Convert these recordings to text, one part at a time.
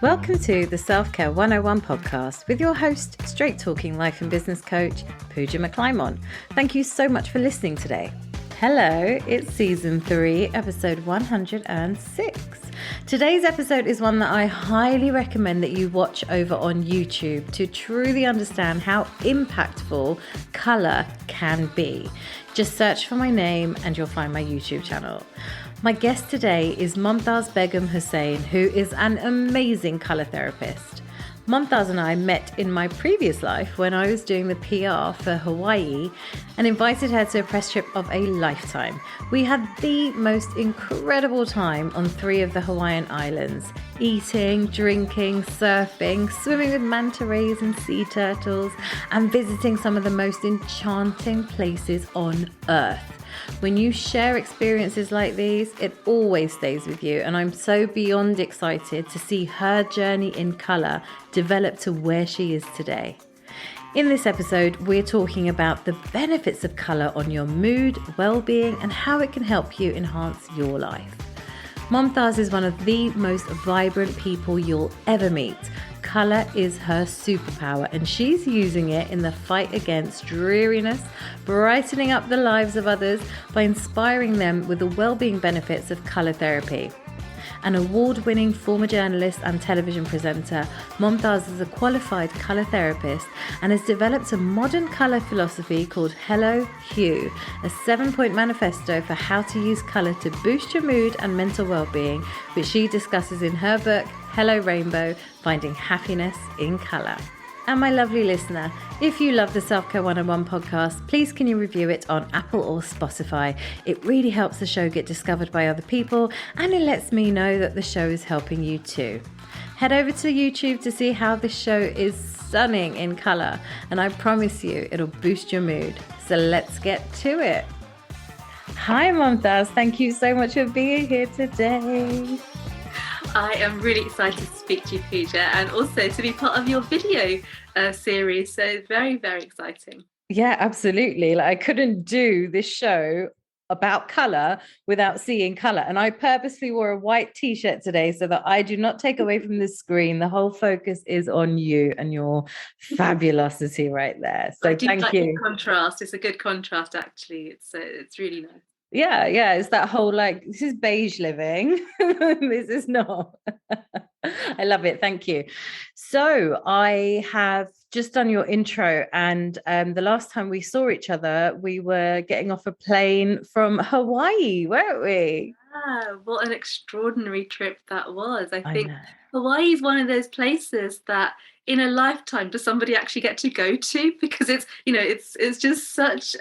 Welcome to the Self-Care 101 podcast with your host, straight-talking life and business coach, Puja McClymont. Thank you so much for listening today. Hello, it's season 3, episode 106. Today's episode is one that I highly recommend that you watch over on YouTube to truly understand how impactful colour can be. Just search for my name and you'll find my YouTube channel. My guest today is Momtaz Begum Hossain, who is an amazing colour therapist. Momtaz and I met in my previous life when I was doing the PR for Hawaii and invited her to a press trip of a lifetime. We had the most incredible time on 3 of the Hawaiian islands, eating, drinking, surfing, swimming with manta rays and sea turtles, and visiting some of the most enchanting places on earth. When you share experiences like these, it always stays with you, and I'm so beyond excited to see her journey in colour develop to where she is today. In this episode, we're talking about the benefits of colour on your mood, well-being, and how it can help you enhance your life. Momtaz is one of the most vibrant people you'll ever meet. Colour is her superpower, and she's using it in the fight against dreariness, brightening up the lives of others by inspiring them with the well-being benefits of colour therapy. An award-winning former journalist and television presenter, Momtaz is a qualified colour therapist and has developed a modern colour philosophy called Hello Hue, a 7-point manifesto for how to use colour to boost your mood and mental well-being, which she discusses in her book, Hello Rainbow, Finding Happiness in Colour. And my lovely listener, if you love the Self-Care 101 podcast, please can you review it on Apple or Spotify? It really helps the show get discovered by other people, and it lets me know that the show is helping you too. Head over to YouTube to see how this show is stunning in colour, and I promise you it'll boost your mood. So let's get to it. Hi Momtaz, thank you so much for being here today. I am really excited to speak to you, Puja, and also to be part of your video series. So very, very exciting. Yeah, absolutely. Like I couldn't do this show about colour without seeing colour. And I purposely wore a white t-shirt today so that I do not take away from the screen. The whole focus is on you and your fabulosity right there. So thank you. The contrast. It's a good contrast, actually. It's really nice. Yeah, it's that whole like, this is beige living. This is not. I love it. Thank you. So I have just done your intro, and the last time we saw each other, we were getting off a plane from Hawaii, weren't we? Yeah, what an extraordinary trip that was. I think Hawaii is one of those places that in a lifetime does somebody actually get to go to, because it's just such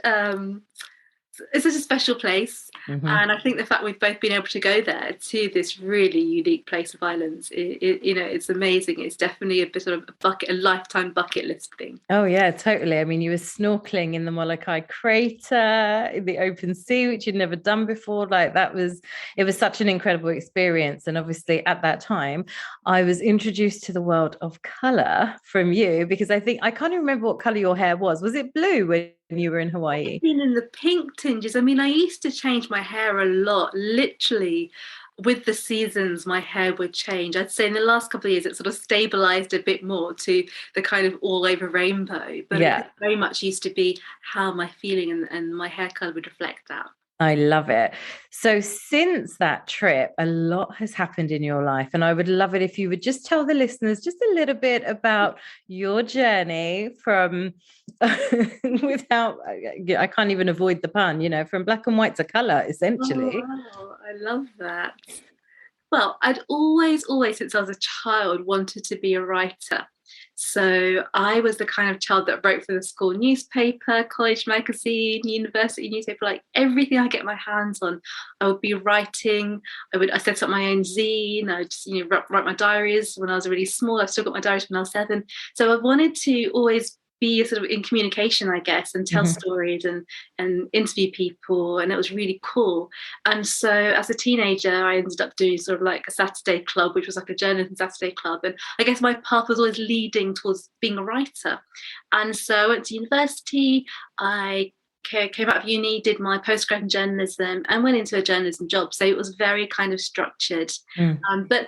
it's such a special place. Mm-hmm. And I think the fact we've both been able to go there to this really unique place of islands, it's amazing. It's definitely a bit of a lifetime bucket list thing. Oh yeah, totally. I mean, you were snorkeling in the Molokai crater in the open sea, which you'd never done before. Like it was such an incredible experience. And obviously at that time, I was introduced to the world of colour from you, because I can't even remember what colour your hair was. Was it blue when you were in Hawaii? Been in the pink tinges. I mean, I used to change my hair a lot. Literally, with the seasons, my hair would change. I'd say in the last couple of years, it sort of stabilized a bit more to the kind of all over rainbow. But It very much used to be how my feeling and my hair color would reflect that. I love it. So since that trip, a lot has happened in your life, and I would love it if you would just tell the listeners just a little bit about your journey from without, I can't even avoid the pun, from black and white to colour, essentially. Oh, wow. I love that. Well, I'd always, since I was a child, wanted to be a writer. So I was the kind of child that wrote for the school newspaper, college magazine, university newspaper, like everything I get my hands on, I would be writing. I set up my own zine. I just, write my diaries when I was really small. I've still got my diaries when I was 7. So I wanted to always be sort of in communication, I guess, and tell stories and interview people, and it was really cool. And so as a teenager, I ended up doing sort of like a Saturday club, which was like a journalism Saturday club, and I guess my path was always leading towards being a writer. And so I went to university. I came out of uni, did my postgrad in journalism, and went into a journalism job. So it was very kind of structured. But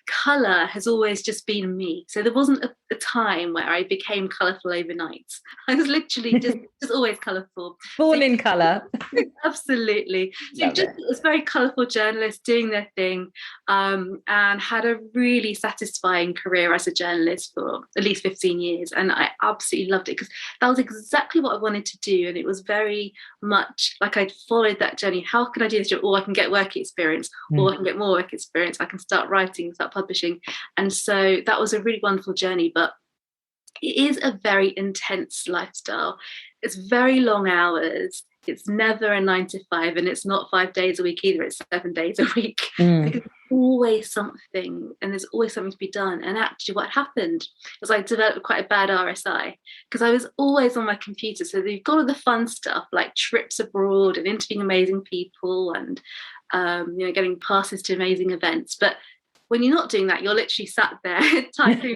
colour has always just been me. So there wasn't a time where I became colourful overnight. I was literally just always colourful. Born in colour. Absolutely. So just it was very colourful journalists doing their thing, and had a really satisfying career as a journalist for at least 15 years. And I absolutely loved it because that was exactly what I wanted to do. And it was very much like I'd followed that journey. How can I do this job? Or I can get work experience, or I can get more work experience. I can start writing, start publishing. And so that was a really wonderful journey. But it is a very intense lifestyle. It's very long hours. It's never a 9 to 5, and it's not 5 days a week either. It's 7 days a week. Because there's always something, and there's always something to be done. And actually what happened was I developed quite a bad RSI because I was always on my computer. So you've got all the fun stuff like trips abroad and interviewing amazing people and getting passes to amazing events. But when you're not doing that, you're literally sat there typing,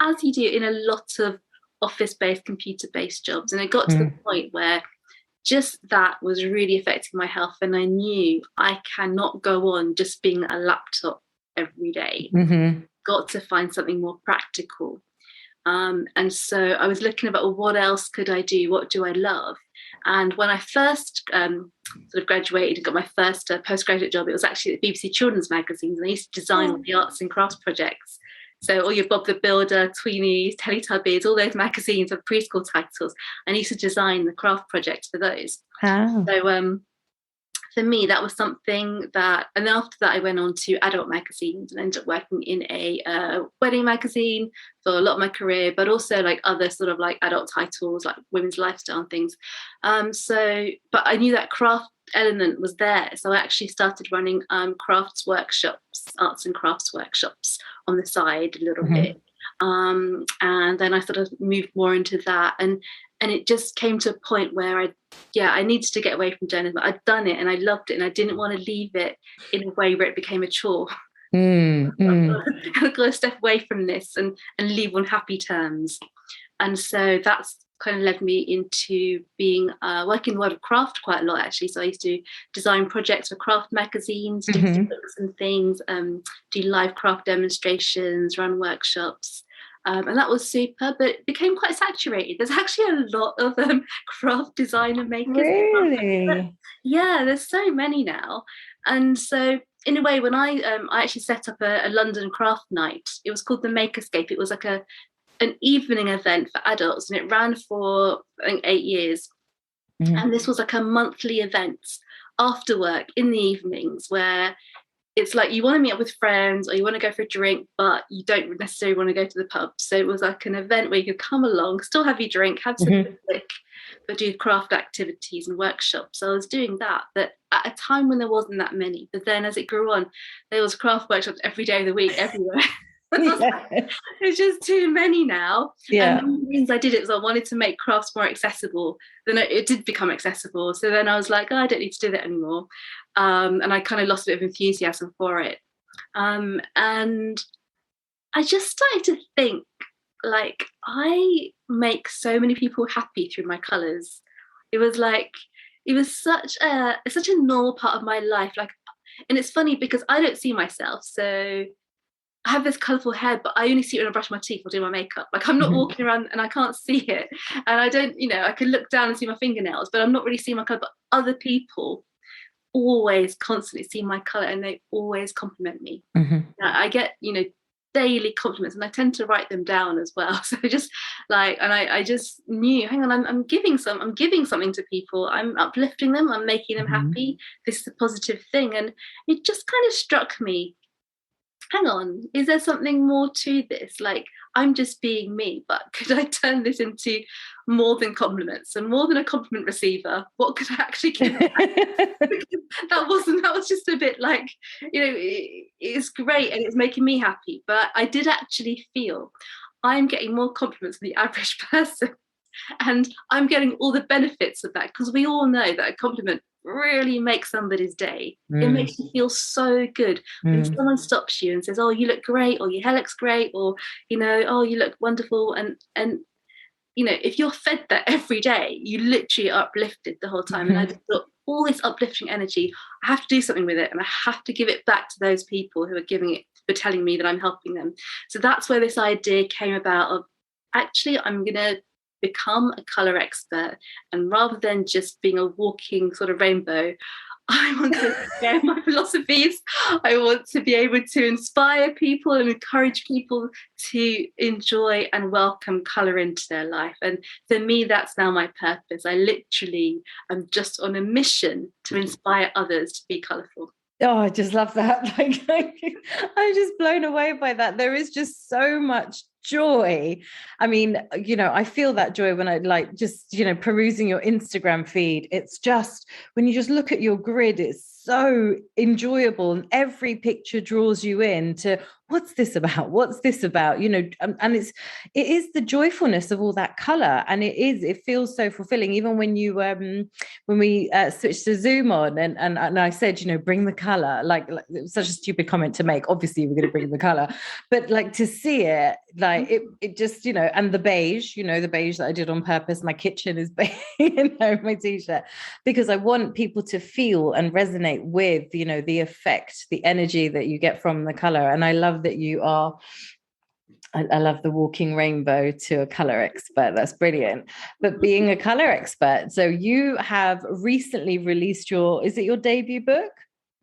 as you do in a lot of office-based, computer-based jobs. And it got to the point where just that was really affecting my health. And I knew I cannot go on just being at a laptop every day. Got to find something more practical. And so I was looking about, well, what else could I do? What do I love? And when I first sort of graduated and got my first postgraduate job, it was actually at BBC Children's Magazines. And I used to design the arts and crafts projects. So all your Bob the Builder, Tweenies, Teletubbies, all those magazines of preschool titles. I used to design the craft projects for those. So for me, that was something that, and then after that, I went on to adult magazines and ended up working in a wedding magazine for a lot of my career, but also like other sort of like adult titles, like women's lifestyle and things. But I knew that craft element was there. So I actually started running crafts workshops, arts and crafts workshops on the side a little bit. And then I sort of moved more into that. And it just came to a point where I needed to get away from journalism. I'd done it and I loved it and I didn't want to leave it in a way where it became a chore. I've got to step away from this and leave on happy terms. And so that's kind of led me into being working in the world of craft quite a lot, actually. So I used to design projects for craft magazines, do books and things, do live craft demonstrations, run workshops. And that was super, but it became quite saturated. There's actually a lot of craft designer makers. Really? Yeah, there's so many now. And so in a way, when I actually set up a London craft night, it was called the Makerscape. It was like an evening event for adults, and it ran for, I think, 8 years. And this was like a monthly event after work in the evenings where it's like you want to meet up with friends or you want to go for a drink, but you don't necessarily want to go to the pub. So it was like an event where you could come along, still have your drink, have some music, but do craft activities and workshops. So I was doing that, but at a time when there wasn't that many. But then as it grew on, there was craft workshops every day of the week, everywhere. It's just too many now. And one of the reasons I did it was I wanted to make crafts more accessible. Then it did become accessible. So then I was like, I don't need to do that anymore. And I kind of lost a bit of enthusiasm for it. And I just started to think, like, I make so many people happy through my colours. It was such a normal part of my life. Like, and it's funny because I don't see myself. So I have this colourful hair, but I only see it when I brush my teeth or do my makeup. Like, I'm not walking around and I can't see it. And I don't, I can look down and see my fingernails, but I'm not really seeing my colour. But other people always constantly see my colour and they always compliment me. I get, daily compliments, and I tend to write them down as well. So just like, and I just knew, hang on, I'm giving something to people. I'm uplifting them. I'm making them happy. This is a positive thing. And it just kind of struck me, hang on, is there something more to this? Like, I'm just being me, but could I turn this into more than compliments and more than a compliment receiver? What could I actually give back? that was just a bit like, it's great and it's making me happy, but I did actually feel I'm getting more compliments than the average person. And I'm getting all the benefits of that, because we all know that a compliment really makes somebody's day. It makes you feel so good when someone stops you and says, oh, you look great, or your hair looks great, or oh, you look wonderful. And if you're fed that every day, you literally are uplifted the whole time. And I just thought all this uplifting energy. I have to do something with it, and I have to give it back to those people who are giving it, for telling me that I'm helping them. So that's where this idea came about of, actually, I'm going to become a colour expert, and rather than just being a walking sort of rainbow, I want to share my philosophies. I want to be able to inspire people and encourage people to enjoy and welcome colour into their life. And for me, that's now my purpose. I literally am just on a mission to inspire others to be colourful. Oh, I just love that. I'm just blown away by that. There is just so much joy. I mean, I feel that joy when I perusing your Instagram feed. It's just, when you just look at your grid, it's so enjoyable, and every picture draws you in to, what's this about? What's this about? And it is the joyfulness of all that color, and it feels so fulfilling. Even when you when we switched to Zoom on, and I said, bring the color. Like it was such a stupid comment to make. Obviously, we're going to bring the color, but like to see it, like it just, and the beige, the beige that I did on purpose. My kitchen is beige, my t-shirt, because I want people to feel and resonate with, the effect, the energy that you get from the color. And I love that you are, I love the walking rainbow to a color expert. That's brilliant. But being a color expert, so you have recently released is it your debut book?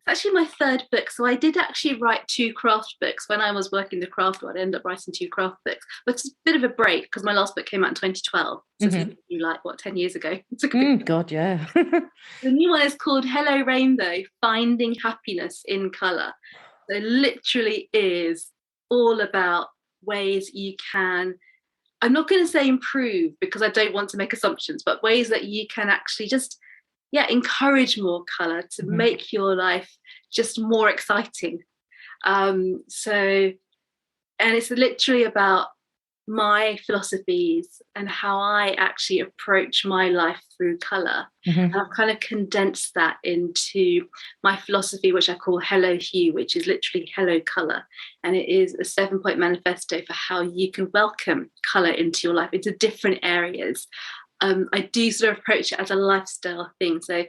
Actually my third book. So I did actually write 2 craft books. When I was working the craft world, I ended up writing 2 craft books, but it's a bit of a break because my last book came out in 2012. So it's 10 years ago. God, yeah. The new one is called Hello Rainbow, Finding Happiness in Colour. So it literally is all about ways you can, I'm not going to say improve because I don't want to make assumptions, but ways that you can actually just encourage more colour to make your life just more exciting. And it's literally about my philosophies and how I actually approach my life through colour. And I've kind of condensed that into my philosophy, which I call Hello Hue, which is literally hello colour. And it is a 7-point manifesto for how you can welcome colour into your life, into different areas. I do sort of approach it as a lifestyle thing. So,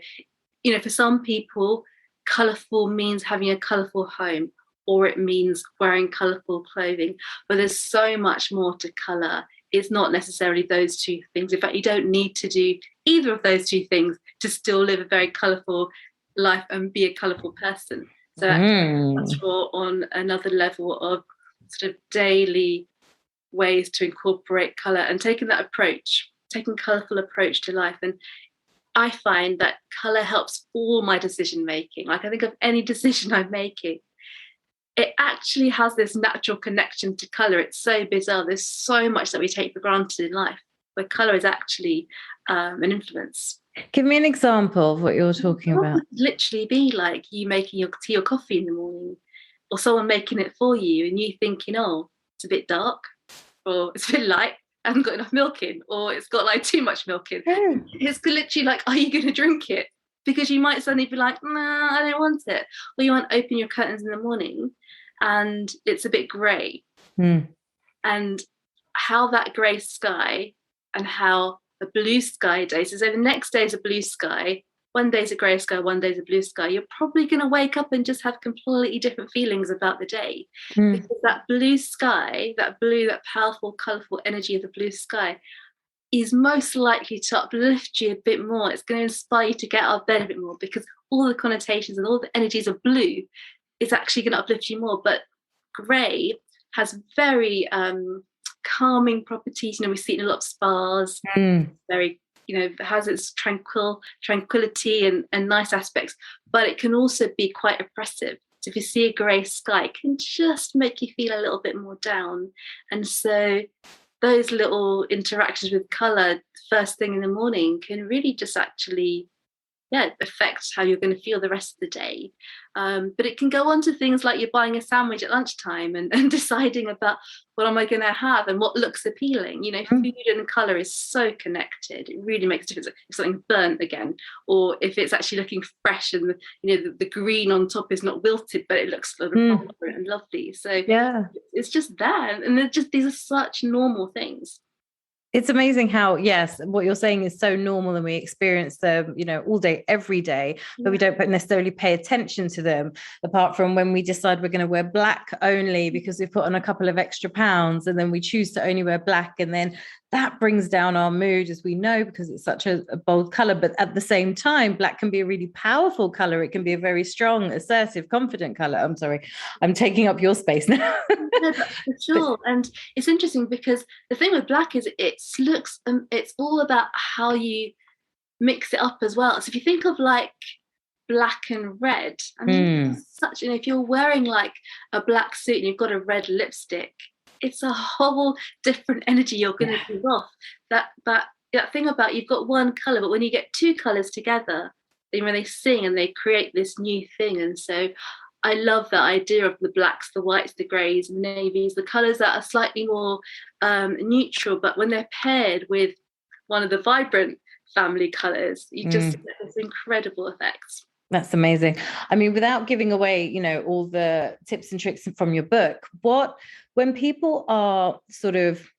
for some people, colourful means having a colourful home, or it means wearing colourful clothing. But there's so much more to colour. It's not necessarily those 2 things. In fact, you don't need to do either of those 2 things to still live a very colourful life and be a colourful person. So that's more on another level of sort of daily ways to incorporate colour and taking colourful approach to life. And I find that colour helps all my decision making. Like, I think of any decision I'm making, it actually has this natural connection to colour. It's so bizarre. There's so much that we take for granted in life, where colour is actually an influence. Give me an example of what you're talking about. It would literally be like you making your tea or coffee in the morning, or someone making it for you, and you thinking, oh, it's a bit dark, or it's a bit light, I haven't got enough milk in, or it's got like too much milk in. It's literally like, are you going to drink it? Because you might suddenly be like, nah, I don't want it. Or you might open your curtains in the morning and it's a bit grey. And how that grey sky and how the blue sky day, so the next day is a blue sky, one day's a grey sky, one day's a blue sky, you're probably going to wake up and just have completely different feelings about the day. Because that blue sky, that powerful, colourful energy of the blue sky is most likely to uplift you a bit more. It's going to inspire you to get out of bed a bit more, because all the connotations and all the energies of blue is actually going to uplift you more. But grey has very calming properties. We see it in a lot of spas. Very, it has its tranquility and nice aspects, but it can also be quite oppressive. So if you see a grey sky, it can just make you feel a little bit more down. And so those little interactions with colour first thing in the morning can really just actually affect how you're going to feel the rest of the day. But it can go on to things like you're buying a sandwich at lunchtime and deciding about what am I going to have and what looks appealing. Food and colour is so connected. It really makes a difference if something's burnt again, or if it's actually looking fresh and the green on top is not wilted, but it looks sort of vibrant and lovely. So it's just that, and these are such normal things. It's amazing how, yes, what you're saying is so normal and we experience them, all day, every day, but we Yeah. don't necessarily pay attention to them, apart from when we decide we're going to wear black only because we've put on a couple of extra pounds, and then we choose to only wear black. And then that brings down our mood, as we know, because it's such a bold color. But at the same time, black can be a really powerful color. It can be a very strong, assertive, confident color. I'm sorry, I'm taking up your space now. No, but for sure. And it's interesting because the thing with black is it's all about how you mix it up as well. So if you think of like black and red, I mean, if you're wearing like a black suit and you've got a red lipstick, it's a whole different energy you're going to give off. That thing about you've got one color, but when you get two colors together, when they sing and they create this new thing. And so I love that idea of the blacks, the whites, the greys, the navies, the colors that are slightly more neutral, but when they're paired with one of the vibrant family colors, you just get this incredible effect. That's amazing. I mean, without giving away, all the tips and tricks from your book, when people are sort of,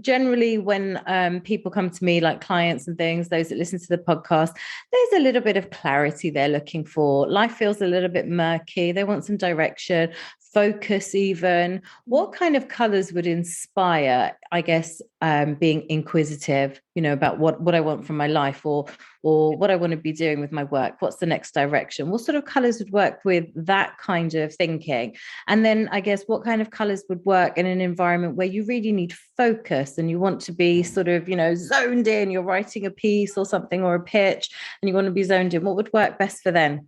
generally when people come to me, like clients and things, those that listen to the podcast, there's a little bit of clarity they're looking for. Life feels a little bit murky. They want some direction, focus even. What kind of colors would inspire, I guess, being inquisitive, about what I want from my life, or what I want to be doing with my work? What's the next direction? What sort of colors would work with that kind of thinking? And then I guess what kind of colors would work in an environment where you really need focus and you want to be sort of, zoned in, you're writing a piece or something or a pitch and you want to be zoned in? What would work best for them?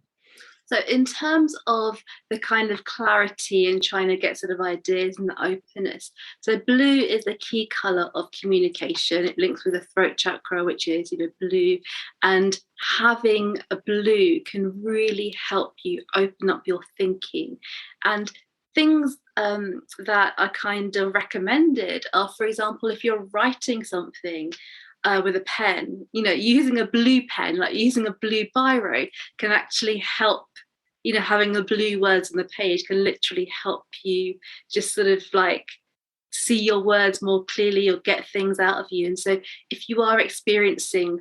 So in terms of the kind of clarity and trying to get sort of ideas and the openness, so blue is the key color of communication. It links with the throat chakra, which is, blue. And having a blue can really help you open up your thinking. And things that are kind of recommended are, for example, if you're writing something, with a pen, using a blue pen, like using a blue biro, can actually help. Having the blue words on the page can literally help you just sort of like see your words more clearly or get things out of you. And so if you are experiencing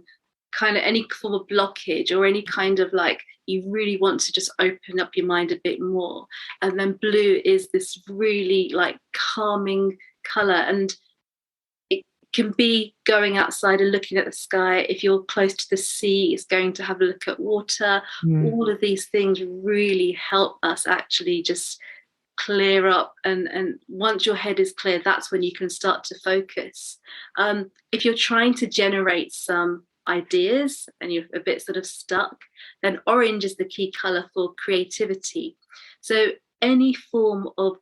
kind of any form of blockage or any kind of like you really want to just open up your mind a bit more, and then blue is this really like calming color, and can be going outside and looking at the sky. If you're close to the sea, it's going to have a look at water. All of these things really help us actually just clear up, and once your head is clear, that's when you can start to focus. If you're trying to generate some ideas and you're a bit sort of stuck, then orange is the key color for creativity. So any form of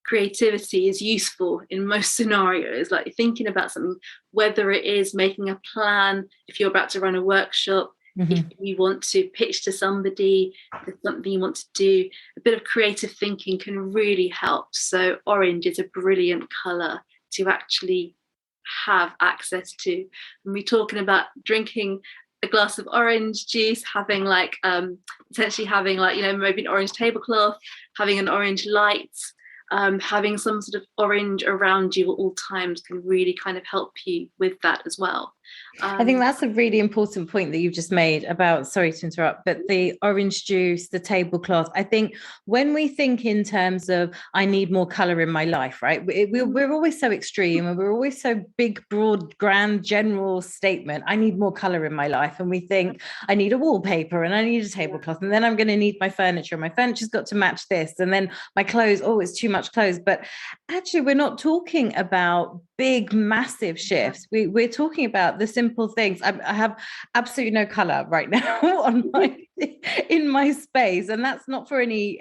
creativity is useful in most scenarios, like thinking about something, whether it is making a plan, if you're about to run a workshop, if you want to pitch to somebody, there's something you want to do, a bit of creative thinking can really help. So orange is a brilliant color to actually have access to. And we're talking about drinking a glass of orange juice, having like potentially having like, maybe an orange tablecloth, having an orange light, having some sort of orange around you at all times can really kind of help you with that as well. I think that's a really important point that you've just made about, sorry to interrupt, but the orange juice, the tablecloth. I think when we think in terms of, I need more color in my life, right? We're always so extreme and we're always so big, broad, grand, general statement. I need more color in my life. And we think I need a wallpaper and I need a tablecloth. And then I'm going to need my furniture. My furniture's got to match this. And then my clothes, it's too much clothes. But actually, we're not talking about big, massive shifts. We're talking about the simple things. I have absolutely no color right now in my space, and that's not for any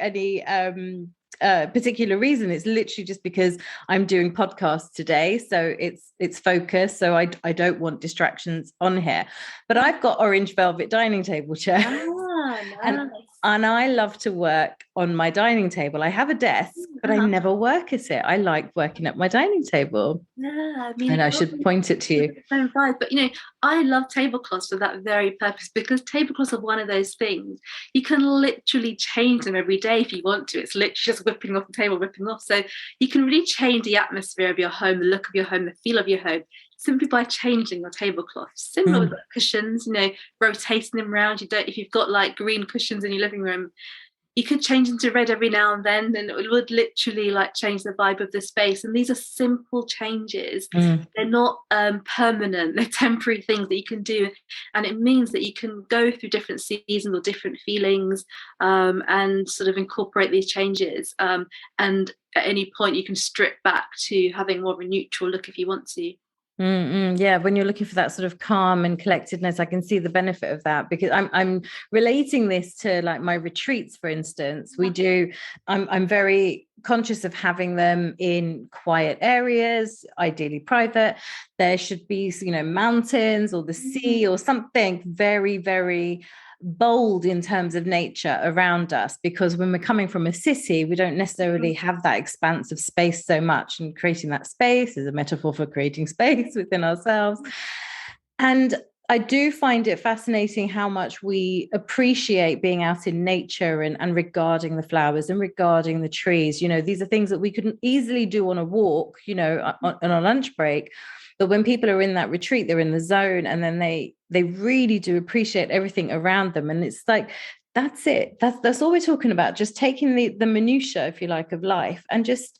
particular reason. It's literally just because I'm doing podcasts today, so it's focused. So I don't want distractions on here. But I've got orange velvet dining table chair. Nice. And I love to work on my dining table. I have a desk, but I never work at it. I like working at my dining table. Yeah, and I should point it to you. But I love tablecloths for that very purpose, because tablecloths are one of those things you can literally change them every day if you want to. It's literally just whipping off the table, whipping off. So you can really change the atmosphere of your home, the look of your home, the feel of your home. simply by changing your tablecloth. Similar with cushions, rotating them around. If you've got like green cushions in your living room, you could change them to red every now and then, and it would literally like change the vibe of the space. And these are simple changes. They're not permanent, they're temporary things that you can do. And it means that you can go through different seasons or different feelings, and sort of incorporate these changes. And at any point you can strip back to having more of a neutral look if you want to. Yeah, when you're looking for that sort of calm and collectedness, I can see the benefit of that, because I'm relating this to like my retreats, for instance. I'm very conscious of having them in quiet areas, ideally private. There should be, mountains or the sea or something very, very bold in terms of nature around us, because when we're coming from a city, we don't necessarily have that expanse of space so much, and creating that space is a metaphor for creating space within ourselves. And I do find it fascinating how much we appreciate being out in nature and regarding the flowers and regarding the trees. These are things that we couldn't easily do on a walk, on a lunch break. But when people are in that retreat, they're in the zone, and then they really do appreciate everything around them. And it's like, that's it. That's all we're talking about. Just taking the minutiae, if you like, of life, and just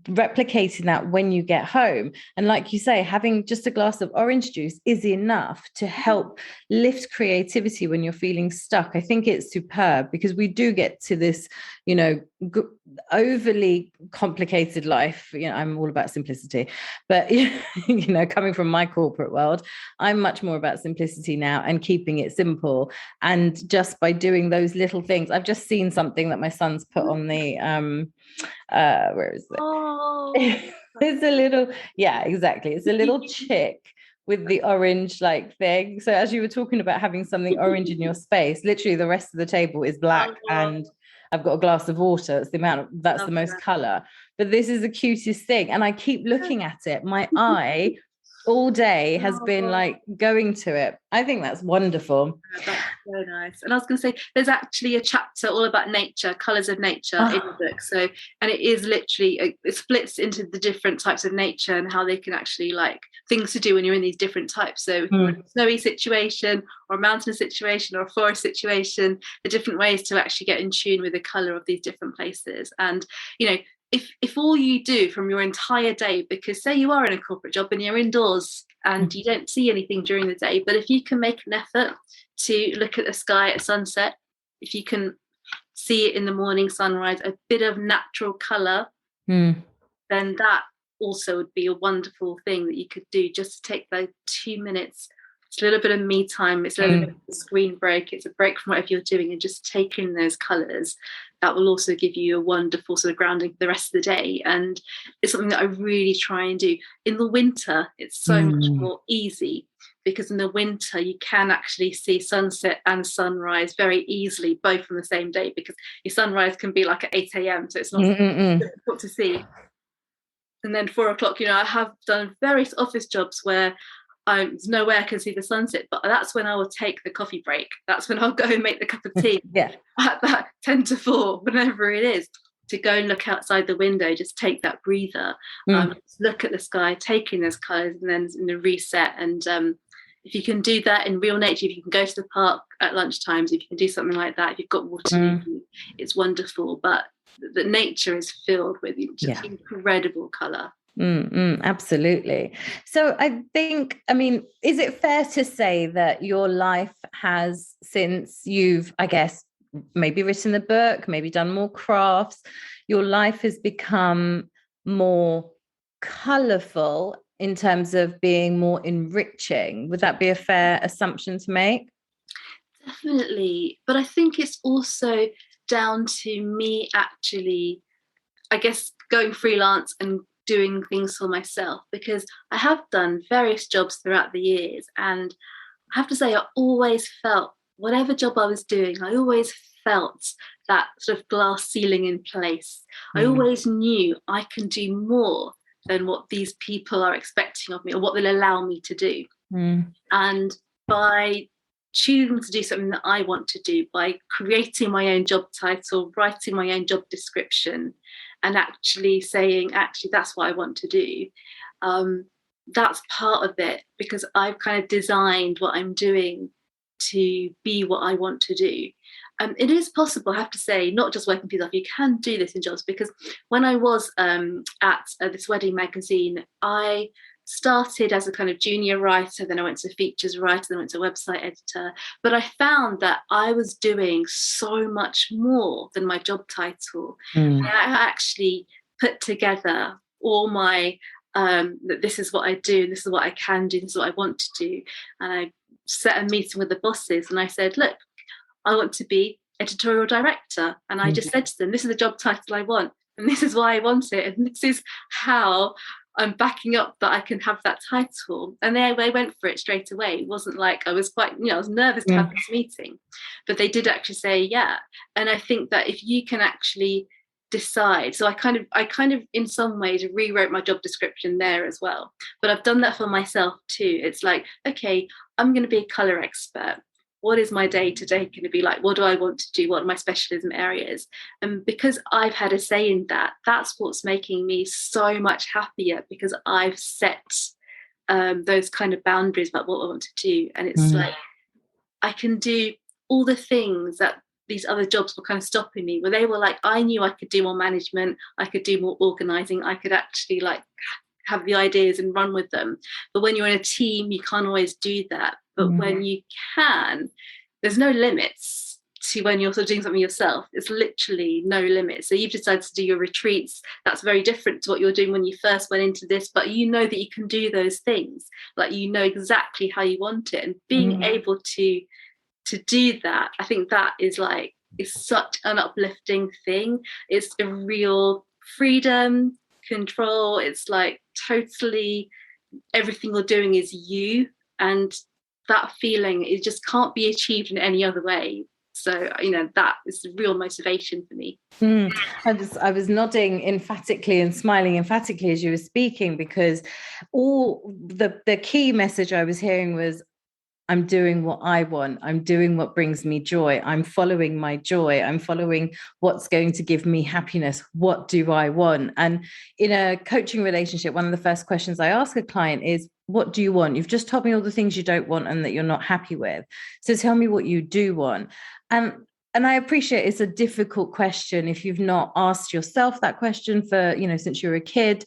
replicating that when you get home. And like you say, having just a glass of orange juice is enough to help lift creativity when you're feeling stuck. I think it's superb, because we do get to this, overly complicated life. I'm all about simplicity, but coming from my corporate world, I'm much more about simplicity now and keeping it simple. And just by doing those little things, I've just seen something that my son's put on the where is it? Oh, It's a little, yeah, exactly. It's a little chick with the orange like thing. So as you were talking about having something orange in your space, literally the rest of the table is black, and I've got a glass of water. It's that's the most color. But this is the cutest thing. And I keep looking at it. My eye all day has been like going to it. I think that's wonderful. That's so nice. And I was going to say, there's actually a chapter all about nature, colours of nature in the book. So, and it is literally, it splits into the different types of nature and how they can actually like things to do when you're in these different types. So if you're in a snowy situation or a mountainous situation or a forest situation, the different ways to actually get in tune with the colour of these different places. And, if all you do from your entire day, because say you are in a corporate job and you're indoors and you don't see anything during the day, but if you can make an effort to look at the sky at sunset, if you can see it in the morning sunrise, a bit of natural colour, then that also would be a wonderful thing that you could do, just to take those 2 minutes. It's a little bit of me time, it's a little bit of a screen break, it's a break from whatever you're doing, and just take in those colours. That will also give you a wonderful sort of grounding for the rest of the day. And it's something that I really try and do. In the winter, it's so much more easy, because in the winter you can actually see sunset and sunrise very easily, both on the same day, because your sunrise can be like at 8 a.m, so it's not difficult to see. And then 4 o'clock, I have done various office jobs where there's no way I can see the sunset, but that's when I will take the coffee break. That's when I'll go and make the cup of tea at that 10 to 4, whenever it is, to go and look outside the window, just take that breather, look at the sky, take in those colours, and then in the reset. And if you can do that in real nature, if you can go to the park at lunchtimes, if you can do something like that, if you've got water, it's wonderful. But the nature is filled with just incredible colour. Absolutely. So I think, is it fair to say that your life has, since you've, I guess, maybe written the book, maybe done more crafts, your life has become more colourful in terms of being more enriching? Would that be a fair assumption to make? Definitely. But I think it's also down to me actually, I guess, going freelance and doing things for myself, because I have done various jobs throughout the years, and I have to say I always felt, whatever job I was doing, I always felt that sort of glass ceiling in place. I always knew I can do more than what these people are expecting of me or what they'll allow me to do. And by choosing to do something that I want to do, by creating my own job title, writing my own job description, and actually saying, that's what I want to do, that's part of it, because I've kind of designed what I'm doing to be what I want to do. It is possible, I have to say, not just working for yourself, you can do this in jobs, because when I was at this wedding magazine, I started as a kind of junior writer, then I went to features writer, then I went to website editor, but I found that I was doing so much more than my job title. And I actually put together all my that this is what I do, this is what I can do, this is what I want to do. And I set a meeting with the bosses and I said, look, I want to be editorial director. And I just said to them, this is the job title I want, and this is why I want it, and this is how I'm backing up that I can have that title. And they went for it straight away. It wasn't like I was quite, I was nervous to have this meeting, but they did actually say, yeah. And I think that if you can actually decide, so I kind of in some ways rewrote my job description there as well, but I've done that for myself too. It's like, okay, I'm going to be a color expert. What is my day to day going to be like? What do I want to do? What are my specialism areas? And because I've had a say in that, that's what's making me so much happier, because I've set those kind of boundaries about what I want to do. And it's like, I can do all the things that these other jobs were kind of stopping me, where they were like, I knew I could do more management, I could do more organizing, I could actually like have the ideas and run with them. But when you're in a team, you can't always do that. But when you can, there's no limits to when you're sort of doing something yourself. It's literally no limits. So you've decided to do your retreats. That's very different to what you were doing when you first went into this, but you know that you can do those things. Like, you know exactly how you want it. And being able to do that, I think that is such an uplifting thing. It's a real freedom, control. It's like totally everything you're doing is you, and that feeling, it just can't be achieved in any other way. So that is the real motivation for me. I was nodding emphatically and smiling emphatically as you were speaking, because all the key message I was hearing was, I'm doing what I want. I'm doing what brings me joy. I'm following my joy. I'm following what's going to give me happiness. What do I want? And in a coaching relationship, one of the first questions I ask a client is, what do you want? You've just told me all the things you don't want and that you're not happy with. So tell me what you do want. And I appreciate it's a difficult question if you've not asked yourself that question for, since you were a kid.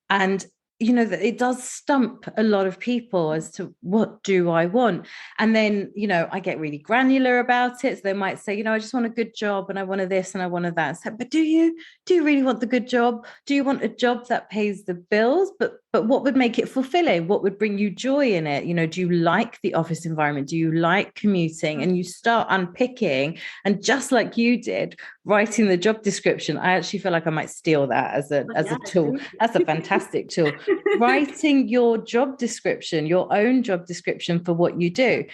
And that it does stump a lot of people as to, what do I want? And then, I get really granular about it. So they might say, I just want a good job and I want this and I want that. So, but do you really want the good job? Do you want a job that pays the bills? But what would make it fulfilling? What would bring you joy in it? Do you like the office environment? Do you like commuting? And you start unpicking, and just like you did, writing the job description. I actually feel like I might steal that as a tool. That's a fantastic tool. Writing your job description, your own job description for what you do.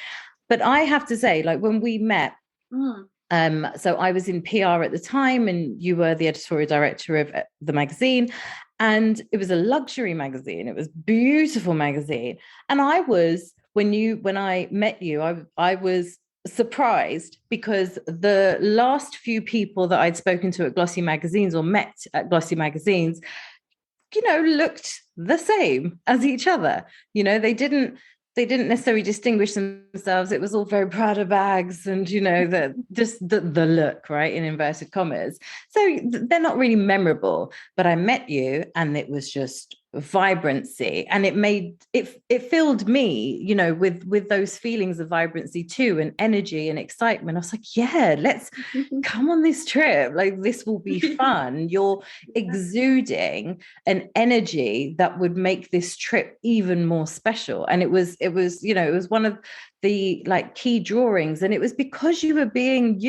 But I have to say, like, when we met, so I was in PR at the time and you were the editorial director of the magazine, and it was a luxury magazine. It was a beautiful magazine. And I was, when I met you, I was surprised, because the last few people that I'd spoken to at glossy magazines or met at glossy magazines, looked the same as each other. They didn't necessarily distinguish themselves. It was all very Prada bags and, the look, right, in inverted commas. So they're not really memorable. But I met you and it was just vibrancy, and it filled me, with those feelings of vibrancy too, and energy and excitement. I was like, yeah, let's come on this trip. Like, this will be fun. You're exuding an energy that would make this trip even more special. And it was one of the key drawings, and it was because you were being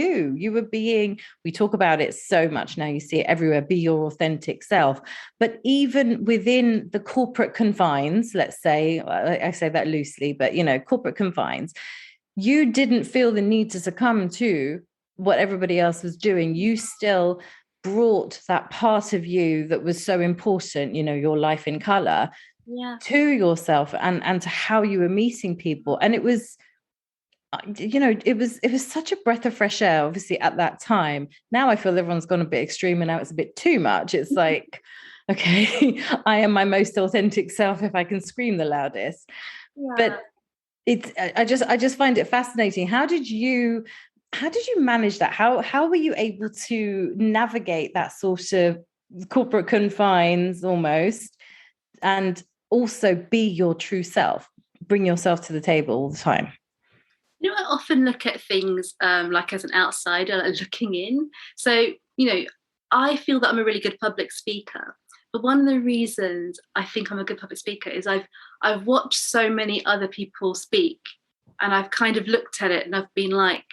we talk about it so much now, you see it everywhere, be your authentic self. But even within the corporate confines, let's say, I say that loosely, but corporate confines, you didn't feel the need to succumb to what everybody else was doing. You still brought that part of you that was so important, your life in color, to yourself and to how you were meeting people. And it was it was such a breath of fresh air, obviously, at that time. Now I feel everyone's gone a bit extreme and now it's a bit too much. It's like, okay, I am my most authentic self if I can scream the loudest. Yeah. But I just find it fascinating. How did you manage that? How were you able to navigate that sort of corporate confines almost, and also be your true self, bring yourself to the table all the time? I often look at things like as an outsider, like looking in. So, I feel that I'm a really good public speaker. But one of the reasons I think I'm a good public speaker is I've watched so many other people speak, and I've kind of looked at it and I've been like,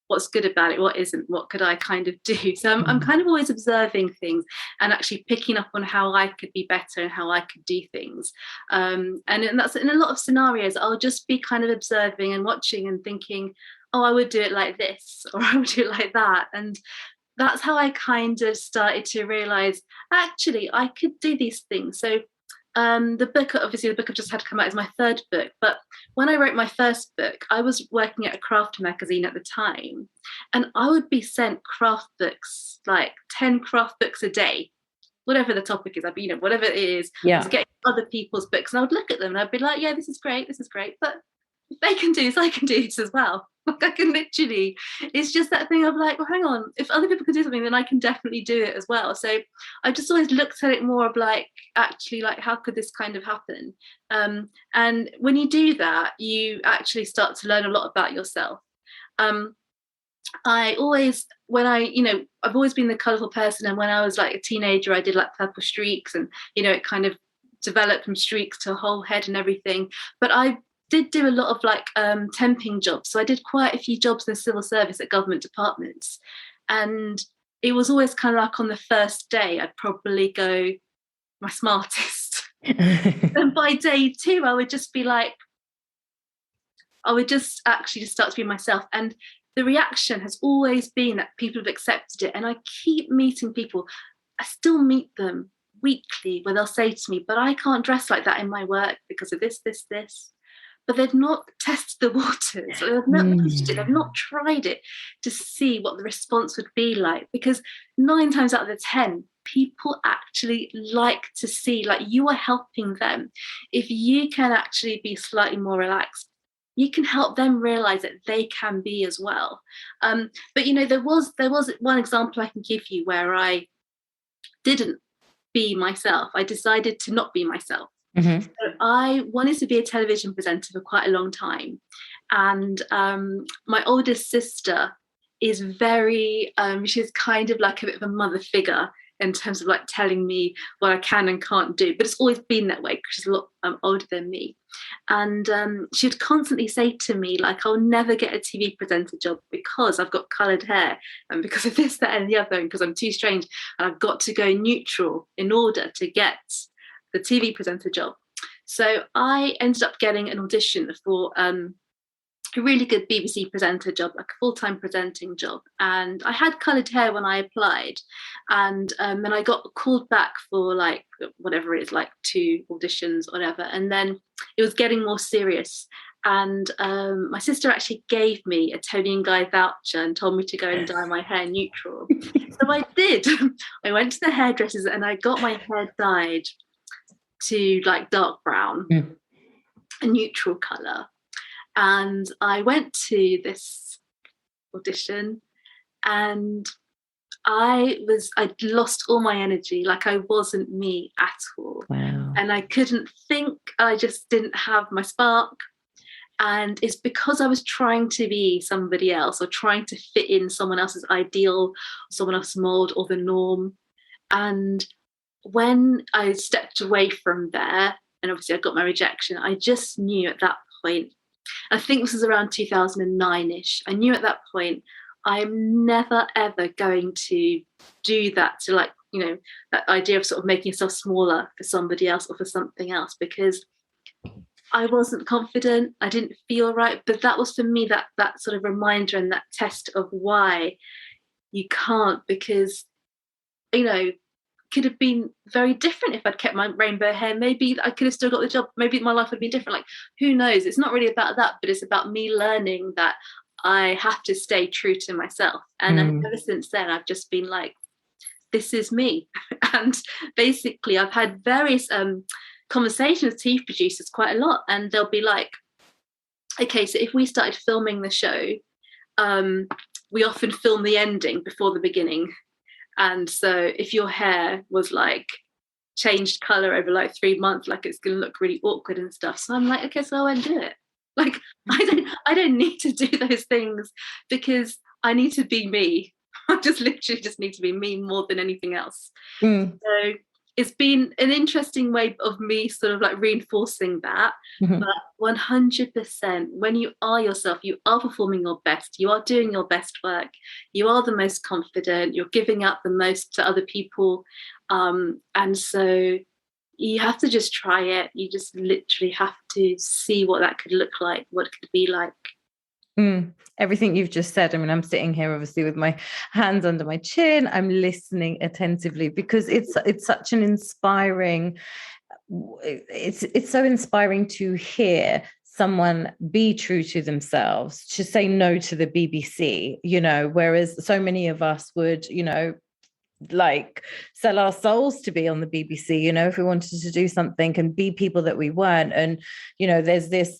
what's good about it, what isn't, what could I kind of do? So I'm kind of always observing things and actually picking up on how I could be better and how I could do things. And that's in a lot of scenarios, I'll just be kind of observing and watching and thinking, oh, I would do it like this, or I would do it like that. And that's how I kind of started to realize, actually, I could do these things. So the book I've just had come out is my third book. But when I wrote my first book, I was working at a craft magazine at the time, and I would be sent craft books, like 10 craft books a day, whatever the topic is. I'd be, whatever it is, I was Yeah. getting other people's books, and I would look at them and I'd be like, yeah, this is great, but if they can do this, I can do this as well. Like, I can literally, it's just that thing of like, well, hang on, if other people can do something, then I can definitely do it as well. So I just always looked at it more of like, actually, like, how could this kind of happen? And when you do that, you actually start to learn a lot about yourself. I always, I've always been the colourful person. And when I was like a teenager, I did like purple streaks, and, it kind of developed from streaks to a whole head and everything. But I did do a lot of like temping jobs. So I did quite a few jobs in the civil service at government departments. And it was always kind of like on the first day, I'd probably go my smartest. And by day two, I would just be like, I would just actually just start to be myself. And the reaction has always been that people have accepted it. And I keep meeting people. I still meet them weekly where they'll say to me, but I can't dress like that in my work because of this, this, this. But they've not tested the waters. They've not pushed it. They've not tried it to see what the response would be like. Because 9 times out of the 10, people actually like to see, like, you are helping them. If you can actually be slightly more relaxed, you can help them realize that they can be as well. But there was one example I can give you where I didn't be myself. I decided to not be myself. Mm-hmm. So I wanted to be a television presenter for quite a long time. And my oldest sister is she's kind of like a bit of a mother figure in terms of like telling me what I can and can't do. But it's always been that way because she's a lot older than me. And she'd constantly say to me, like, I'll never get a TV presenter job because I've got coloured hair and because of this, that, and the other, and because I'm too strange. And I've got to go neutral in order to get the TV presenter job. So I ended up getting an audition for a really good BBC presenter job, like a full-time presenting job. And I had coloured hair when I applied. And then I got called back for like, whatever it is, like 2 auditions or whatever. And then it was getting more serious. And my sister actually gave me a Tony and Guy voucher and told me to go and dye my hair neutral. So I did. I went to the hairdressers and I got my hair dyed to like dark brown, a neutral colour. And I went to this audition and I'd lost all my energy. Like, I wasn't me at all. Wow. And I couldn't think. I just didn't have my spark. And it's because I was trying to be somebody else or trying to fit in someone else's ideal, someone else's mold or the norm. And when I stepped away from there, and obviously I got my rejection, I just knew at that point, I think this was around 2009-ish, I knew at that point, I'm never ever going to do that, to like, that idea of sort of making yourself smaller for somebody else or for something else, because I wasn't confident, I didn't feel right. But that was for me that sort of reminder and that test of why you can't, because, could have been very different if I'd kept my rainbow hair. Maybe I could have still got the job. Maybe my life would have been different. Like, who knows? It's not really about that, but it's about me learning that I have to stay true to myself. And ever since then, I've just been like, this is me. And basically I've had various conversations with TV producers quite a lot, and they'll be like, okay, so if we started filming the show, we often film the ending before the beginning. And so if your hair was like changed color over like 3 months, like it's going to look really awkward and stuff. So I'm like, okay, so I won't do it. Like I don't need to do those things, because I need to be me. I just literally just need to be me more than anything else. So it's been an interesting way of me sort of like reinforcing that. But 100%, when you are yourself, you are performing your best, you are doing your best work, you are the most confident, you're giving out the most to other people. And so you have to just try it. You just literally have to see what that could look like, what it could be like. Everything you've just said, I mean, I'm sitting here obviously with my hands under my chin. I'm listening attentively, because it's such an inspiring, it's so inspiring to hear someone be true to themselves, to say no to the BBC, whereas so many of us would, like sell our souls to be on the BBC, if we wanted to do something and be people that we weren't. And, there's this,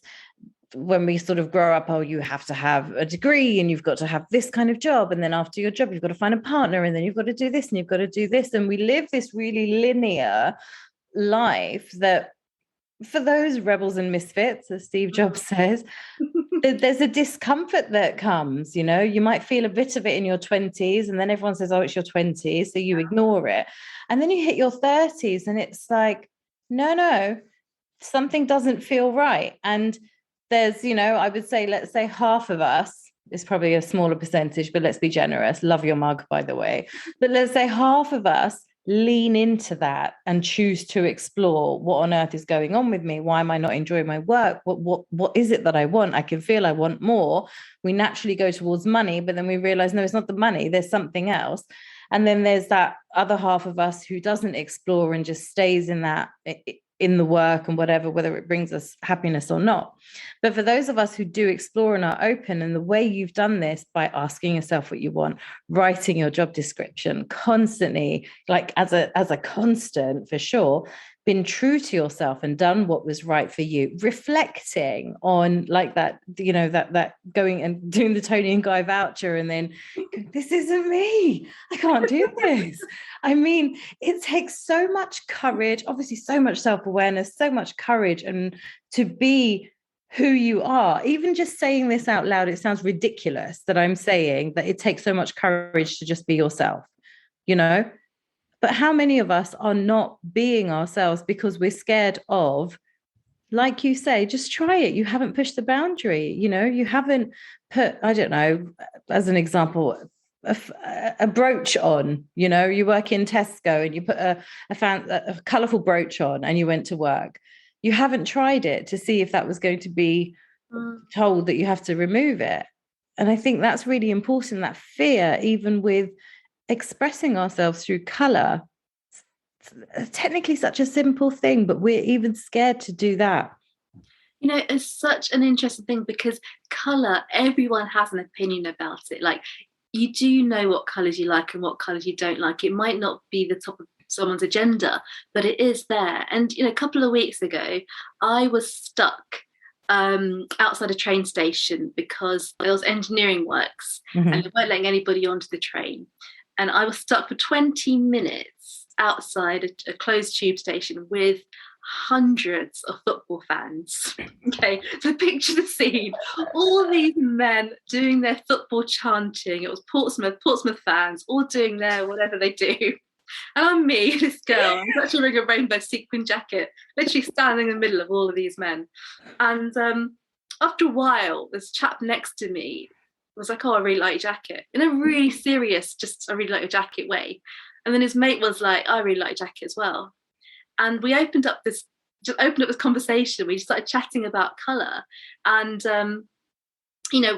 when we sort of grow up, oh, you have to have a degree and you've got to have this kind of job. And then after your job, you've got to find a partner, and then you've got to do this and you've got to do this. And we live this really linear life that, for those rebels and misfits, as Steve Jobs says, there's a discomfort that comes, you might feel a bit of it in your 20s, and then everyone says, oh, it's your 20s, so you ignore it. And then you hit your 30s and it's like, no, something doesn't feel right. And there's, I would say, let's say half of us, it's probably a smaller percentage, but let's be generous. Love your mug, by the way. But let's say half of us lean into that and choose to explore what on earth is going on with me. Why am I not enjoying my work? What is it that I want? I can feel I want more. We naturally go towards money, but then we realize, no, it's not the money. There's something else. And then there's that other half of us who doesn't explore and just stays in that, in the work and whatever, whether it brings us happiness or not. But for those of us who do explore and are open, and the way you've done this by asking yourself what you want, writing your job description constantly, like as a constant, for sure, been true to yourself and done what was right for you, reflecting on like that, that going and doing the Tony and Guy voucher, and then this isn't me, I can't do this. I mean, it takes so much courage, obviously so much self-awareness, so much courage, and to be who you are. Even just saying this out loud, it sounds ridiculous that I'm saying that it takes so much courage to just be yourself, But how many of us are not being ourselves because we're scared of, like you say, just try it. You haven't pushed the boundary, you haven't put, I don't know, as an example, a brooch on, you work in Tesco and you put a colourful brooch on and you went to work. You haven't tried it to see if that was going to be told that you have to remove it. And I think that's really important, that fear, even with expressing ourselves through colour. It's technically such a simple thing, but we're even scared to do that. It's such an interesting thing, because colour, everyone has an opinion about it. Like, you do know what colours you like and what colours you don't like. It might not be the top of someone's agenda, but it is there. And a couple of weeks ago, I was stuck outside a train station because there was engineering works, and they weren't letting anybody onto the train. And I was stuck for 20 minutes outside a closed tube station with hundreds of football fans. Okay, so picture the scene. All these men doing their football chanting. It was Portsmouth fans, all doing their whatever they do. And I'm me, this girl, I'm actually wearing a rainbow sequin jacket, literally standing in the middle of all of these men. And after a while, this chap next to me was like, oh, I really like your jacket, in a really serious, just I really like your jacket way. And then his mate was like, I really like your jacket as well. And we opened up this conversation. We started chatting about colour. And,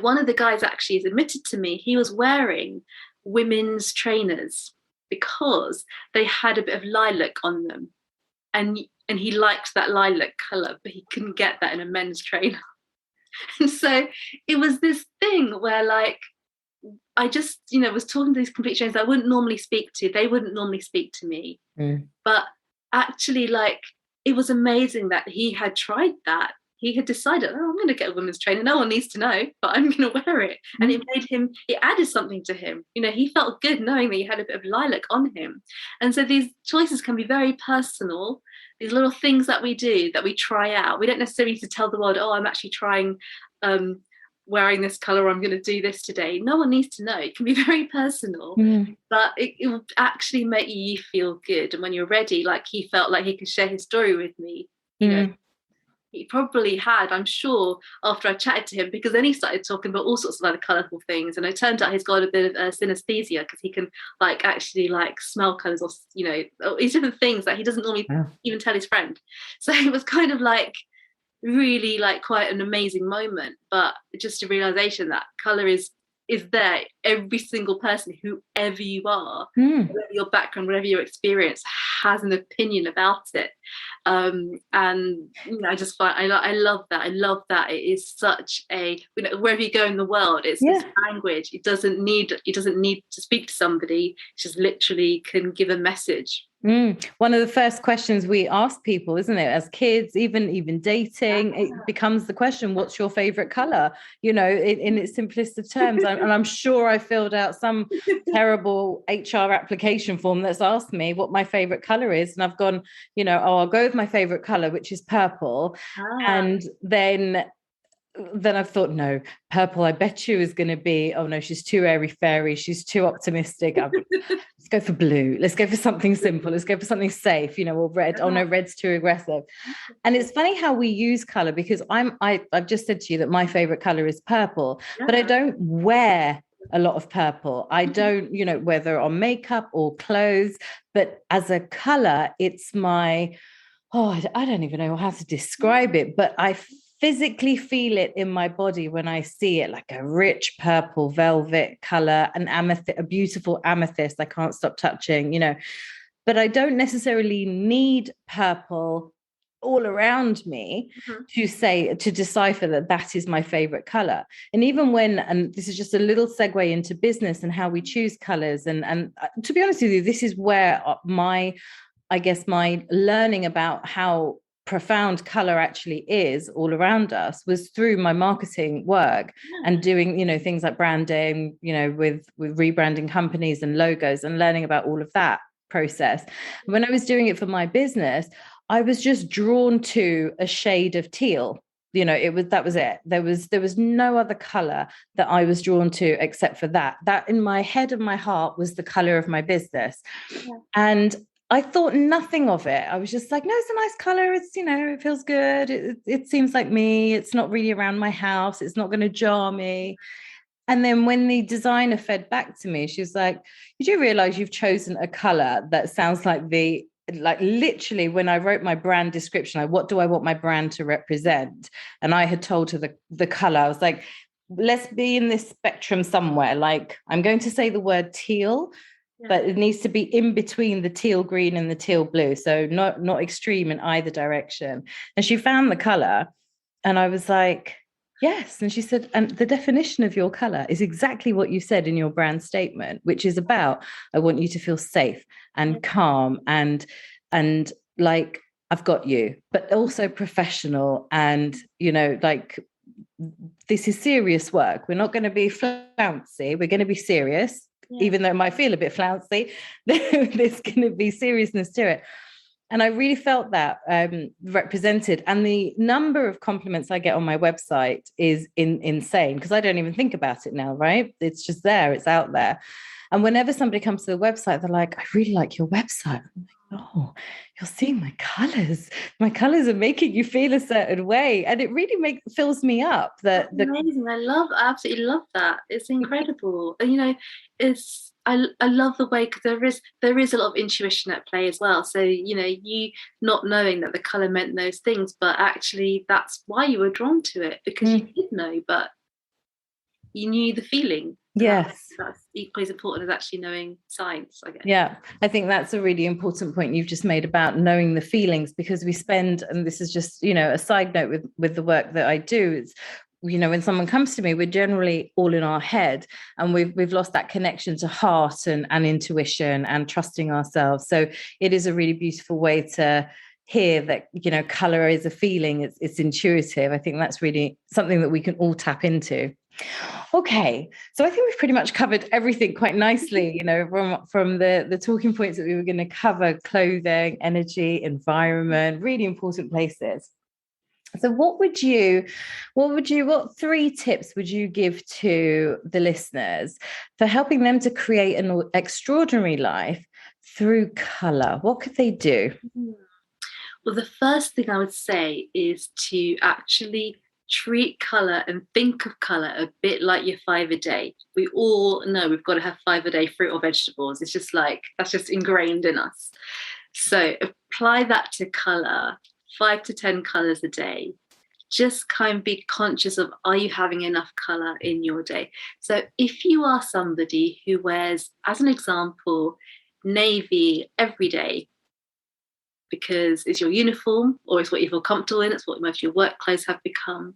one of the guys actually has admitted to me he was wearing women's trainers because they had a bit of lilac on them. And he liked that lilac colour, but he couldn't get that in a men's trainer. And so it was this thing where, like, I just, was talking to these complete strangers I wouldn't normally speak to. They wouldn't normally speak to me. But actually, like, it was amazing that he had tried that. He had decided, oh, I'm going to get a women's trainer. No one needs to know, but I'm going to wear it. And it added something to him. He felt good knowing that he had a bit of lilac on him. And so these choices can be very personal. These little things that we do, that we try out. We don't necessarily need to tell the world, oh, I'm actually trying wearing this color, I'm going to do this today. No one needs to know. It can be very personal, but it will actually make you feel good. And when you're ready, like, he felt like he could share his story with me, he probably had, I'm sure, after I chatted to him, because then he started talking about all sorts of other colourful things, and it turned out he's got a bit of synesthesia, because he can actually smell colours, or these different things that he doesn't normally even tell his friend. So it was kind of really quite an amazing moment, but just a realization that colour is there. Every single person, whoever you are, whatever your background, whatever your experience, has an opinion about it. And I just find I love that it is such a, wherever you go in the world, it's this language. It doesn't need to speak to somebody. It just literally can give a message. One of the first questions we ask people, isn't it, as kids, even dating, it becomes the question, what's your favorite color? In its simplest of terms. And I'm sure I filled out some terrible HR application form that's asked me what my favorite color is, and I've gone, I'll go with my favorite color, which is purple. And then I've thought, no, purple, I bet you is going to be, oh no, she's too airy fairy, she's too optimistic. Let's go for blue. Let's go for something simple. Let's go for something safe, or red. Oh no, red's too aggressive. And it's funny how we use color, because I've just said to you that my favorite color is purple, but I don't wear a lot of purple. I don't, whether on makeup or clothes, but as a color, it's my, I don't even know how to describe it, but I physically feel it in my body when I see it, like a rich purple velvet color, an amethyst, a beautiful amethyst I can't stop touching, but I don't necessarily need purple all around me to decipher that is my favorite color. And even and this is just a little segue into business and how we choose colors. And to be honest with you, this is where my learning about how profound color actually is all around us was through my marketing work and doing things like branding, with rebranding companies and logos, and learning about all of that process. When I was doing it for my business, I was just drawn to a shade of teal. That was it. There was no other color that I was drawn to except for that in my head and my heart was the color of my business. And I thought nothing of it. I was just like, no, it's a nice color. It's, it feels good. It seems like me. It's not really around my house. It's not going to jar me. And then when the designer fed back to me, she was like, did you realize you've chosen a color that sounds like literally when I wrote my brand description, what do I want my brand to represent? And I had told her the color. I was like, let's be in this spectrum somewhere. Like, I'm going to say the word teal, but it needs to be in between the teal green and the teal blue. So not extreme in either direction. And she found the color and I was like, yes. And she said, and the definition of your color is exactly what you said in your brand statement, which is about, I want you to feel safe and calm and like, I've got you, but also professional. And, this is serious work. We're not going to be flouncy. We're going to be serious. Even though it might feel a bit flouncy, there's going to be seriousness to it. And I really felt that represented. And the number of compliments I get on my website is insane, because I don't even think about it now, right? It's just there, it's out there. And whenever somebody comes to the website, they're like, I really like your website. I'm like, oh, you're seeing my colors. My colors are making you feel a certain way. And it really fills me up. That's amazing. I absolutely love that. It's incredible. And, I love the way, because there is a lot of intuition at play as well. So, you not knowing that the color meant those things, but actually that's why you were drawn to it, because you did know, but you knew the feeling. Yes. That's equally as important as actually knowing science, I guess. Yeah, I think that's a really important point you've just made about knowing the feelings, because we spend, and this is just, a side note with the work that I do, when someone comes to me, we're generally all in our head, and we've lost that connection to heart and intuition and trusting ourselves. So it is a really beautiful way to hear that, color is a feeling, it's intuitive. I think that's really something that we can all tap into. Okay, so I think we've pretty much covered everything quite nicely, from the talking points that we were going to cover: clothing, energy, environment, really important places. So what 3 tips would you give to the listeners for helping them to create an extraordinary life through color? What could they do? Well, the first thing I would say is to actually treat colour and think of colour a bit like your 5 a day. We all know we've got to have 5 a day fruit or vegetables. It's just that's just ingrained in us. So apply that to colour, 5 to 10 colours a day. Just kind of be conscious of, are you having enough colour in your day? So if you are somebody who wears, as an example, navy every day, because it's your uniform or it's what you feel comfortable in, it's what most of your work clothes have become,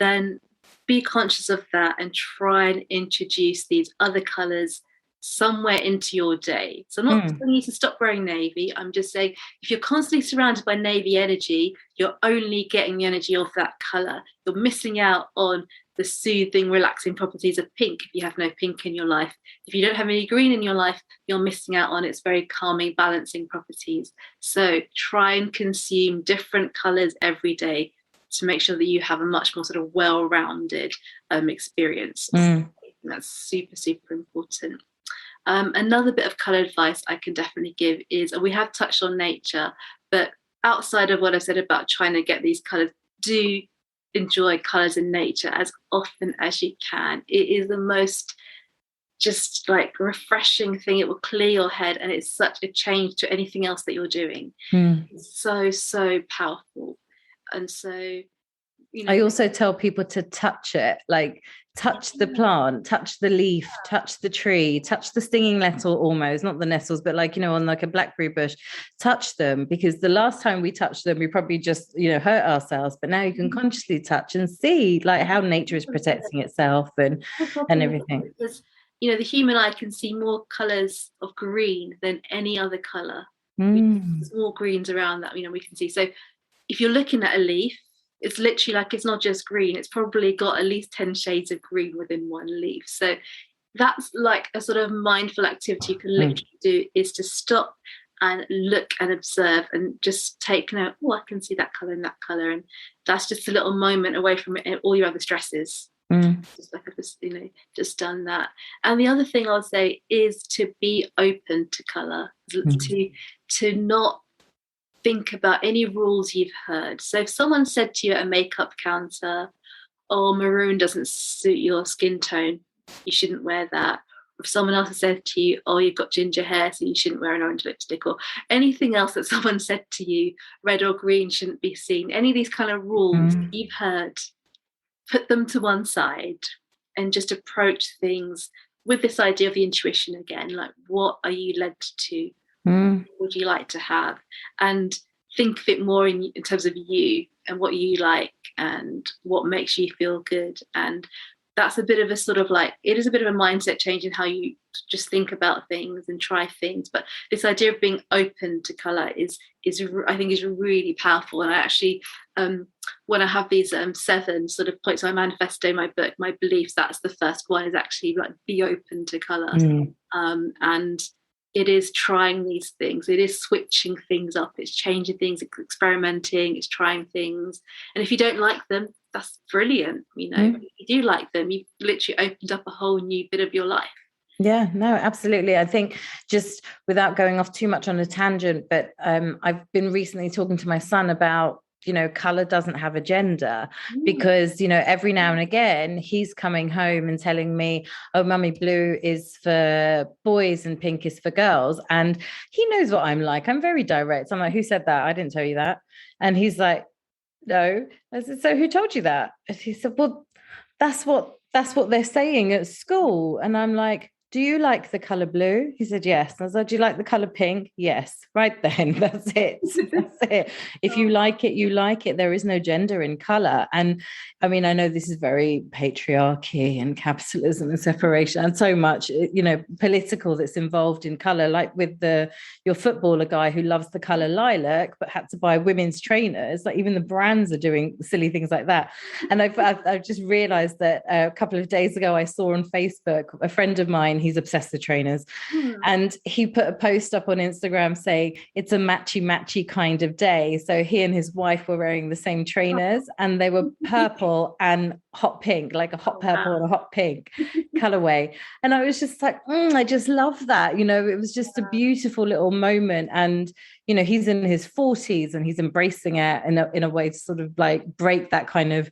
then be conscious of that and try and introduce these other colours somewhere into your day. So I'm not telling you to stop wearing navy. I'm just saying, if you're constantly surrounded by navy energy, you're only getting the energy of that colour. You're missing out on the soothing, relaxing properties of pink if you have no pink in your life. If you don't have any green in your life, you're missing out on its very calming, balancing properties. So try and consume different colours every day to make sure that you have a much more sort of well-rounded experience. That's super, super important. Another bit of colour advice I can definitely give is, and we have touched on nature, but outside of what I said about trying to get these colours, do enjoy colours in nature as often as you can. It is the most just refreshing thing. It will clear your head, and it's such a change to anything else that you're doing. It's so powerful. And so, I also tell people to touch it, touch the plant, touch the leaf, touch the tree, touch the stinging nettle, almost not the nettles, but on a blackberry bush, touch them, because the last time we touched them, we probably just, hurt ourselves. But now you can consciously touch and see how nature is protecting itself and everything. Because, the human eye can see more colours of green than any other colour. There's more greens around that, we can see. So if you're looking at a leaf, it's literally it's not just green, it's probably got at least 10 shades of green within one leaf. So that's a sort of mindful activity you can literally do, is to stop and look and observe and just take note. I can see that colour and that colour, and that's just a little moment away from it and all your other stresses. Just I've just done that. And the other thing I'll say is to be open to colour, to not think about any rules you've heard. So if someone said to you at a makeup counter, maroon doesn't suit your skin tone, you shouldn't wear that. If someone else has said to you, you've got ginger hair, so you shouldn't wear an orange lipstick, or anything else that someone said to you, red or green shouldn't be seen. Any of these kind of rules that you've heard, put them to one side and just approach things with this idea of the intuition again. What are you led to? Would you like to have? And think of it more in terms of you and what you like and what makes you feel good. And that's a bit of a sort of it is a bit of a mindset change in how you just think about things and try things. But this idea of being open to colour is I think is really powerful. And I actually, when I have these 7 sort of points, my manifesto, my book, my beliefs, that's the first one, is actually be open to colour. And it is trying these things. It is switching things up. It's changing things, it's experimenting, it's trying things. And if you don't like them, that's brilliant. If you do like them, you've literally opened up a whole new bit of your life. Yeah, no, absolutely. I think, just without going off too much on a tangent, but I've been recently talking to my son about, color doesn't have a gender, because, every now and again he's coming home and telling me, mummy, blue is for boys and pink is for girls. And he knows what I'm like. I'm very direct. I'm like, who said that? I didn't tell you that. And he's like, no. I said, so who told you that? And he said, well, that's what they're saying at school. And I'm like, do you like the color blue? He said, yes. I was like, do you like the color pink? Yes. Right then, that's it. That's it. If you like it, you like it. There is no gender in color. And I mean, I know this is very patriarchy and capitalism and separation and so much, political that's involved in color, like with your footballer guy who loves the color lilac, but had to buy women's trainers. Like even the brands are doing silly things like that. And I've just realized that a couple of days ago, I saw on Facebook, a friend of mine, he's obsessed with trainers. And he put a post up on Instagram saying it's a matchy kind of day. So he and his wife were wearing the same trainers and they were purple and hot pink, like a hot purple and a hot pink colorway. And I was just like, I just love that. It was just a beautiful little moment. And, he's in his 40s and he's embracing it in a way to sort of like break that kind of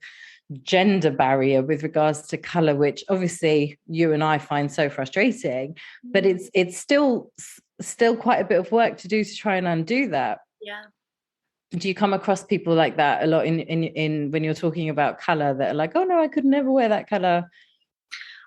gender barrier with regards to color, which obviously you and I find so frustrating, but it's still quite a bit of work to do to try and undo that. Yeah. Do you come across people like that a lot in when you're talking about color that are like, oh no, I could never wear that color?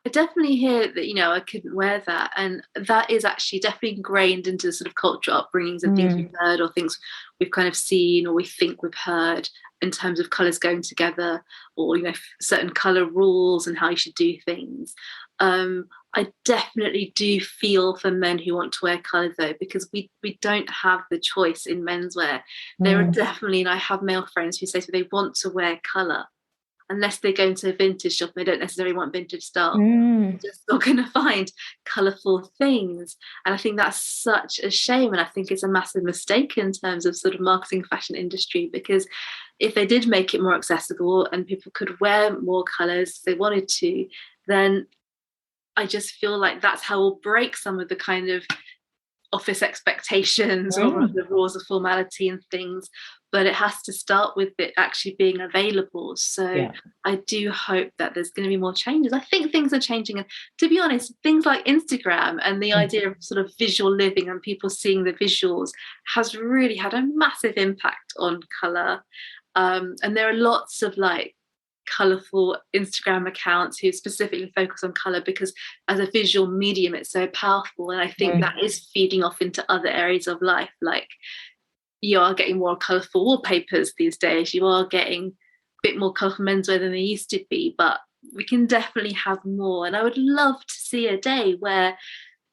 I definitely hear that, I couldn't wear that. And that is actually definitely ingrained into sort of cultural upbringings and things we've heard or things we've kind of seen or we think we've heard in terms of colours going together or, certain colour rules and how you should do things. I definitely do feel for men who want to wear colour though, because we don't have the choice in menswear. There are definitely, and I have male friends who say they want to wear colour. Unless they go into a vintage shop and they don't necessarily want vintage style, they're just not going to find colourful things. And I think that's such a shame. And I think it's a massive mistake in terms of sort of marketing fashion industry, because if they did make it more accessible and people could wear more colours if they wanted to, then I just feel like that's how we'll break some of the kind of office expectations or the rules of formality and things. But it has to start with it actually being available. So I do hope that there's going to be more changes. I think things are changing. And to be honest, things like Instagram and the idea of sort of visual living and people seeing the visuals has really had a massive impact on colour. And there are lots of like colourful Instagram accounts who specifically focus on colour because as a visual medium, it's so powerful. And I think that is feeding off into other areas of life, like you are getting more colourful wallpapers these days. You are getting a bit more colourful menswear than they used to be, but we can definitely have more. And I would love to see a day where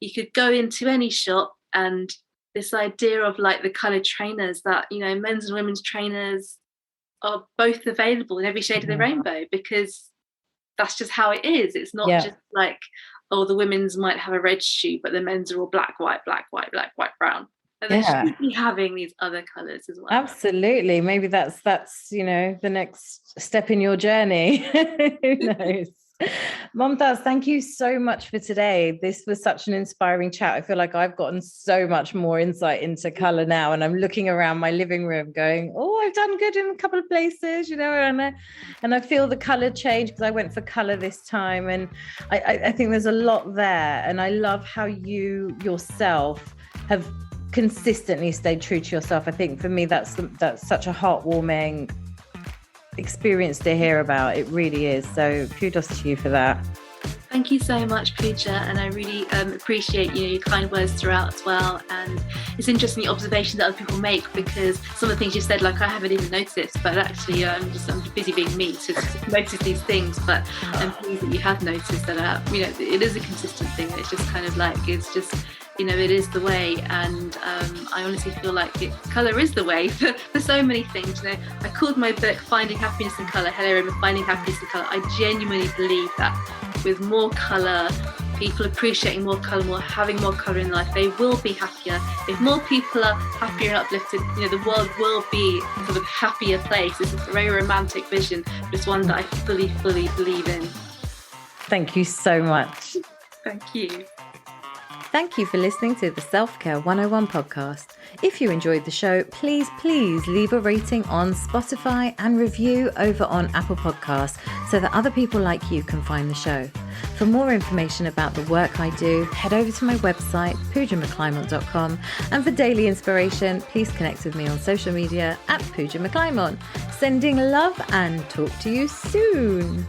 you could go into any shop and this idea of like the coloured trainers that, men's and women's trainers are both available in every shade of the rainbow, because that's just how it is. It's not just like, oh, the women's might have a red shoe, but the men's are all black, white, brown. And they should be having these other colours as well. Absolutely. Maybe that's the next step in your journey. Who knows? Momtaz, thank you so much for today. This was such an inspiring chat. I feel like I've gotten so much more insight into colour now, and I'm looking around my living room going, oh, I've done good in a couple of places, and I feel the colour change because I went for colour this time, and I think there's a lot there, and I love how you yourself have consistently stayed true to yourself. I think for me that's such a heartwarming experience to hear about. It really is. So kudos to you for that. Thank you so much, Puja, and I really appreciate your kind words throughout as well. And it's interesting the observations that other people make, because some of the things you said, like I haven't even noticed, but actually I'm busy being me to notice these things. But I'm pleased that you have noticed that. It is a consistent thing. It's just kind of like it is the way, and I honestly feel like colour is the way for so many things. I called my book Finding Happiness in Colour, Hello Hue, Finding Happiness in Colour. I genuinely believe that with more colour, people appreciating more colour, having more colour in life, they will be happier. If more people are happier and uplifted, the world will be a sort of happier place. This is a very romantic vision, but it's one that I fully believe in. Thank you so much. Thank you. Thank you for listening to the Self-Care 101 podcast. If you enjoyed the show, please leave a rating on Spotify and review over on Apple Podcasts so that other people like you can find the show. For more information about the work I do, head over to my website, PujaMcClymont.com. And for daily inspiration, please connect with me on social media at Puja McClymont. Sending love and talk to you soon.